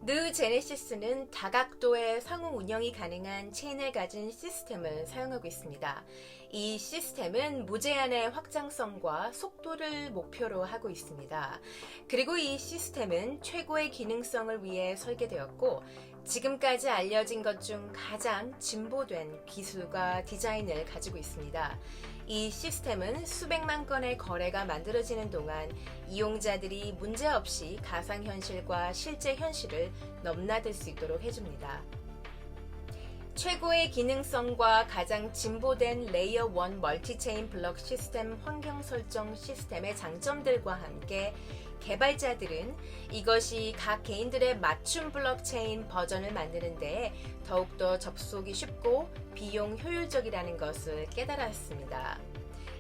느 제네시스는 다각도의 상호 운영이 가능한 체인을 가진 시스템을 사용하고 있습니다. 이 시스템은 무제한의 확장성과 속도를 목표로 하고 있습니다. 그리고 이 시스템은 최고의 기능성을 위해 설계되었고 지금까지 알려진 것 중 가장 진보된 기술과 디자인을 가지고 있습니다. 이 시스템은 수백만 건의 거래가 만들어지는 동안 이용자들이 문제없이 가상현실과 실제 현실을 넘나들 수 있도록 해줍니다. 최고의 기능성과 가장 진보된 레이어 1 멀티체인 블록 시스템 환경 설정 시스템의 장점들과 함께 개발자들은 이것이 각 개인들의 맞춤 블록체인 버전을 만드는 데 더욱더 접속이 쉽고 비용 효율적이라는 것을 깨달았습니다.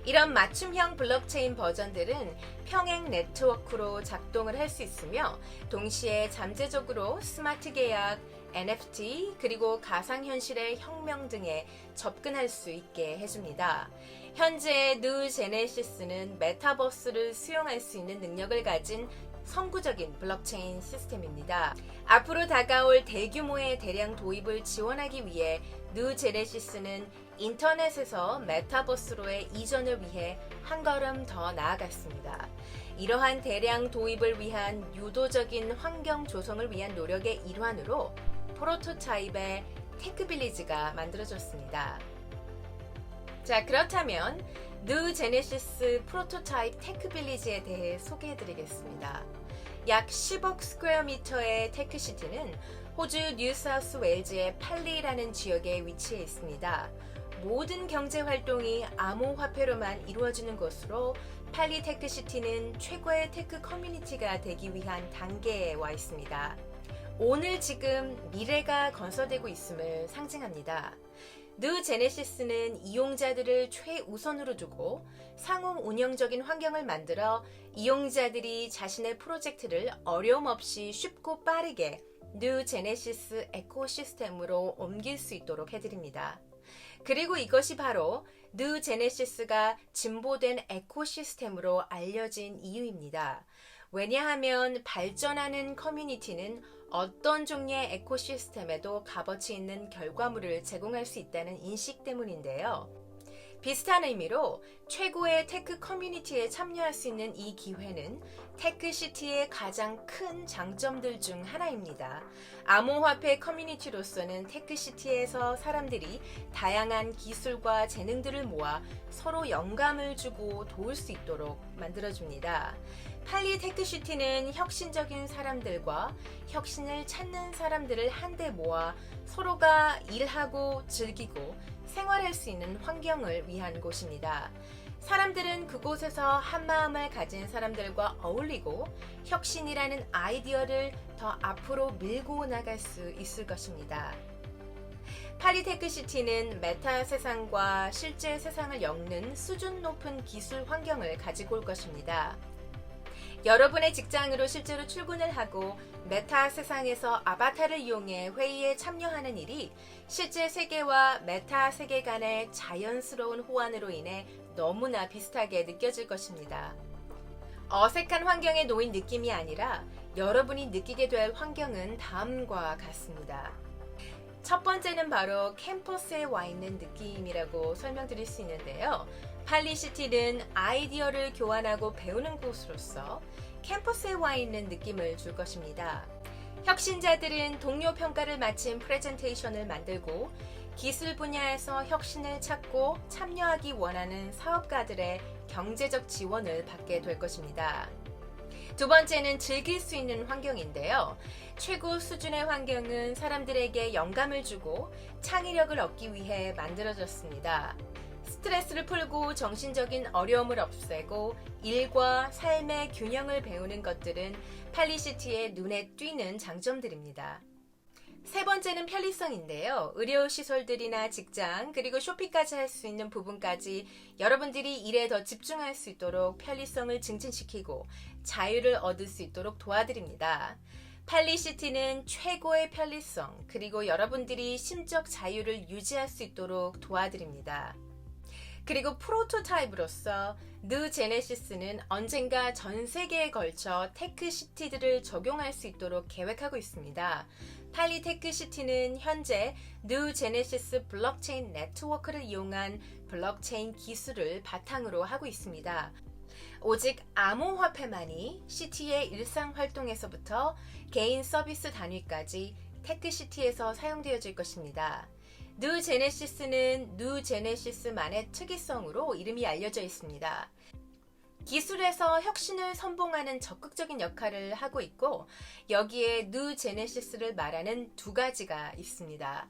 이런 맞춤형 블록체인 버전들은 평행 네트워크로 작동을 할 수 있으며 동시에 잠재적으로 스마트 계약, NFT, 그리고 가상현실의 혁명 등에 접근할 수 있게 해줍니다. 현재 느 제네시스는 메타버스를 수용할 수 있는 능력을 가진 선구적인 블록체인 시스템입니다. 앞으로 다가올 대규모의 대량 도입을 지원하기 위해 느 제네시스는 인터넷에서 메타버스로의 이전을 위해 한 걸음 더 나아갔습니다. 이러한 대량 도입을 위한 유도적인 환경 조성을 위한 노력의 일환으로 프로토타입의 테크빌리지가 만들어졌습니다. 자, 그렇다면 느 제네시스 프로토타입 테크빌리지에 대해 소개해드리겠습니다. 약 10억 스퀘어미터의 테크시티는 호주 뉴사우스 웨일즈의 팔리라는 지역에 위치해 있습니다. 모든 경제활동이 암호화폐로만 이루어지는 곳으로 팔리 테크시티는 최고의 테크 커뮤니티가 되기 위한 단계에 와 있습니다. 오늘 지금 미래가 건설되고 있음을 상징합니다. 느 제네시스는 이용자들을 최우선으로 두고 상호 운영적인 환경을 만들어 이용자들이 자신의 프로젝트를 어려움 없이 쉽고 빠르게 느 제네시스 에코시스템으로 옮길 수 있도록 해드립니다. 그리고 이것이 바로 느 제네시스가 진보된 에코시스템으로 알려진 이유입니다. 왜냐하면 발전하는 커뮤니티는 어떤 종류의 에코시스템에도 값어치 있는 결과물을 제공할 수 있다는 인식 때문인데요. 비슷한 의미로 최고의 테크 커뮤니티에 참여할 수 있는 이 기회는 테크시티의 가장 큰 장점들 중 하나입니다. 암호화폐 커뮤니티로서는 테크시티에서 사람들이 다양한 기술과 재능들을 모아 서로 영감을 주고 도울 수 있도록 만들어줍니다. 팔리 테크시티는 혁신적인 사람들과 혁신을 찾는 사람들을 한데 모아 서로가 일하고 즐기고 생활할 수 있는 환경을 위한 곳입니다. 사람들은 그곳에서 한마음을 가진 사람들과 어울리고 혁신이라는 아이디어를 더 앞으로 밀고 나갈 수 있을 것입니다. 팔리 테크시티는 메타 세상과 실제 세상을 엮는 수준 높은 기술 환경을 가지고 올 것입니다. 여러분의 직장으로 실제로 출근을 하고 메타 세상에서 아바타를 이용해 회의에 참여하는 일이 실제 세계와 메타 세계 간의 자연스러운 호환으로 인해 너무나 비슷하게 느껴질 것입니다. 어색한 환경에 놓인 느낌이 아니라 여러분이 느끼게 될 환경은 다음과 같습니다. 첫 번째는 바로 캠퍼스에 와 있는 느낌이라고 설명드릴 수 있는데요. 팔리시티는 아이디어를 교환하고 배우는 곳으로서 캠퍼스에 와 있는 느낌을 줄 것입니다. 혁신자들은 동료 평가를 마친 프레젠테이션을 만들고 기술 분야에서 혁신을 찾고 참여하기 원하는 사업가들의 경제적 지원을 받게 될 것입니다. 두 번째는 즐길 수 있는 환경인데요. 최고 수준의 환경은 사람들에게 영감을 주고 창의력을 얻기 위해 만들어졌습니다. 스트레스를 풀고 정신적인 어려움을 없애고 일과 삶의 균형을 배우는 것들은 팔리시티의 눈에 띄는 장점들입니다. 세 번째는 편리성인데요. 의료시설들이나 직장 그리고 쇼핑까지 할 수 있는 부분까지 여러분들이 일에 더 집중할 수 있도록 편리성을 증진시키고 자유를 얻을 수 있도록 도와드립니다. 팔리시티는 최고의 편리성 그리고 여러분들이 심적 자유를 유지할 수 있도록 도와드립니다. 그리고 프로토타입으로서 뉴 제네시스는 언젠가 전 세계에 걸쳐 테크시티들을 적용할 수 있도록 계획하고 있습니다. 팔리 테크시티는 현재 뉴 제네시스 블록체인 네트워크를 이용한 블록체인 기술을 바탕으로 하고 있습니다. 오직 암호화폐만이 시티의 일상 활동에서부터 개인 서비스 단위까지 테크시티에서 사용되어질 것입니다. 뉴 제네시스는 뉴 제네시스만의 특이성으로 이름이 알려져 있습니다. 기술에서 혁신을 선봉하는 적극적인 역할을 하고 있고 여기에 뉴 제네시스를 말하는 두 가지가 있습니다.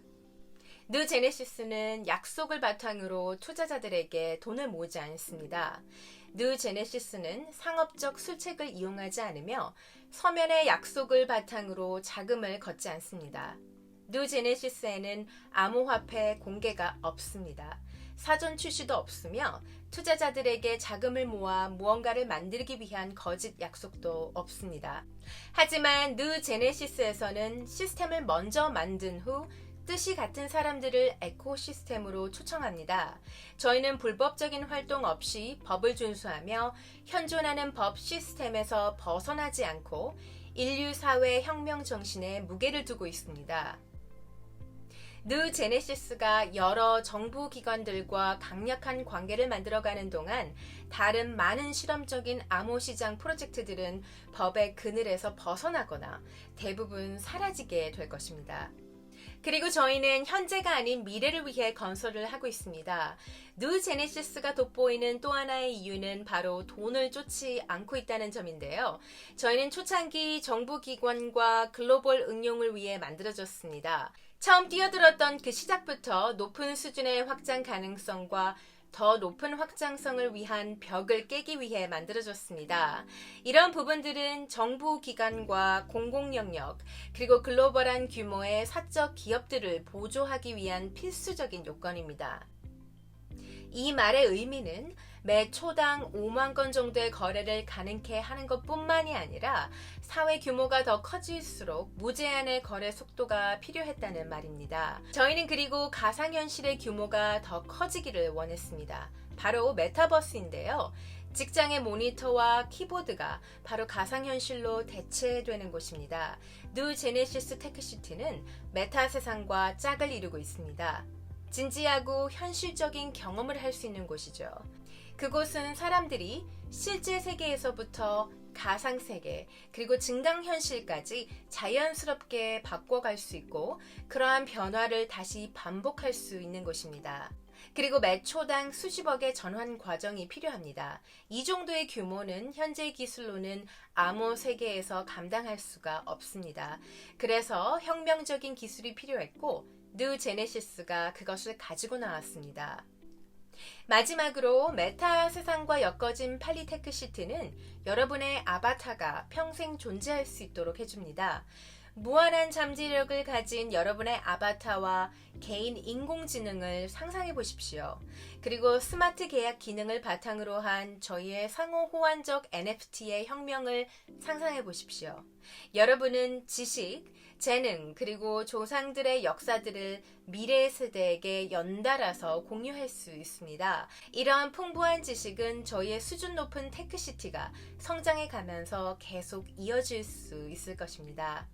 뉴 제네시스는 약속을 바탕으로 투자자들에게 돈을 모으지 않습니다. 뉴 제네시스는 상업적 술책을 이용하지 않으며 서면의 약속을 바탕으로 자금을 걷지 않습니다. 뉴 제네시스에는 암호화폐 공개가 없습니다. 사전 출시도 없으며 투자자들에게 자금을 모아 무언가를 만들기 위한 거짓 약속도 없습니다. 하지만 뉴 제네시스에서는 시스템을 먼저 만든 후 뜻이 같은 사람들을 에코시스템으로 초청합니다. 저희는 불법적인 활동 없이 법을 준수하며 현존하는 법 시스템에서 벗어나지 않고 인류 사회 혁명 정신에 무게를 두고 있습니다. 뉴 제네시스가 여러 정부 기관들과 강력한 관계를 만들어가는 동안 다른 많은 실험적인 암호시장 프로젝트들은 법의 그늘에서 벗어나거나 대부분 사라지게 될 것입니다. 그리고 저희는 현재가 아닌 미래를 위해 건설을 하고 있습니다. 뉴 제네시스가 돋보이는 또 하나의 이유는 바로 돈을 쫓지 않고 있다는 점인데요. 저희는 초창기 정부기관과 글로벌 응용을 위해 만들어졌습니다. 처음 뛰어들었던 그 시작부터 높은 수준의 확장 가능성과 더 높은 확장성을 위한 벽을 깨기 위해 만들어졌습니다. 이런 부분들은 정부 기관과 공공영역 그리고 글로벌한 규모의 사적 기업들을 보조하기 위한 필수적인 요건입니다. 이 말의 의미는 매 초당 5만 건 정도의 거래를 가능케 하는 것뿐만이 아니라 사회 규모가 더 커질수록 무제한의 거래 속도가 필요했다는 말입니다. 저희는 그리고 가상현실의 규모가 더 커지기를 원했습니다. 바로 메타버스인데요. 직장의 모니터와 키보드가 바로 가상현실로 대체되는 곳입니다. 뉴 제네시스 테크시티는 메타 세상과 짝을 이루고 있습니다. 진지하고 현실적인 경험을 할 수 있는 곳이죠. 그곳은 사람들이 실제 세계에서부터 가상세계 그리고 증강현실까지 자연스럽게 바꿔갈 수 있고 그러한 변화를 다시 반복할 수 있는 곳입니다. 그리고 매 초당 수십억의 전환 과정이 필요합니다. 이 정도의 규모는 현재 기술로는 암호 세계에서 감당할 수가 없습니다. 그래서 혁명적인 기술이 필요했고 뉴 제네시스가 그것을 가지고 나왔습니다. 마지막으로 메타 세상과 엮어진 팔리 테크시티는 여러분의 아바타가 평생 존재할 수 있도록 해줍니다. 무한한 잠재력을 가진 여러분의 아바타와 개인 인공지능을 상상해 보십시오. 그리고 스마트 계약 기능을 바탕으로 한 저희의 상호 호환적 NFT의 혁명을 상상해 보십시오. 여러분은 지식, 재능, 그리고 조상들의 역사들을 미래 세대에게 연달아서 공유할 수 있습니다. 이러한 풍부한 지식은 저희의 수준 높은 테크시티가 성장해 가면서 계속 이어질 수 있을 것입니다.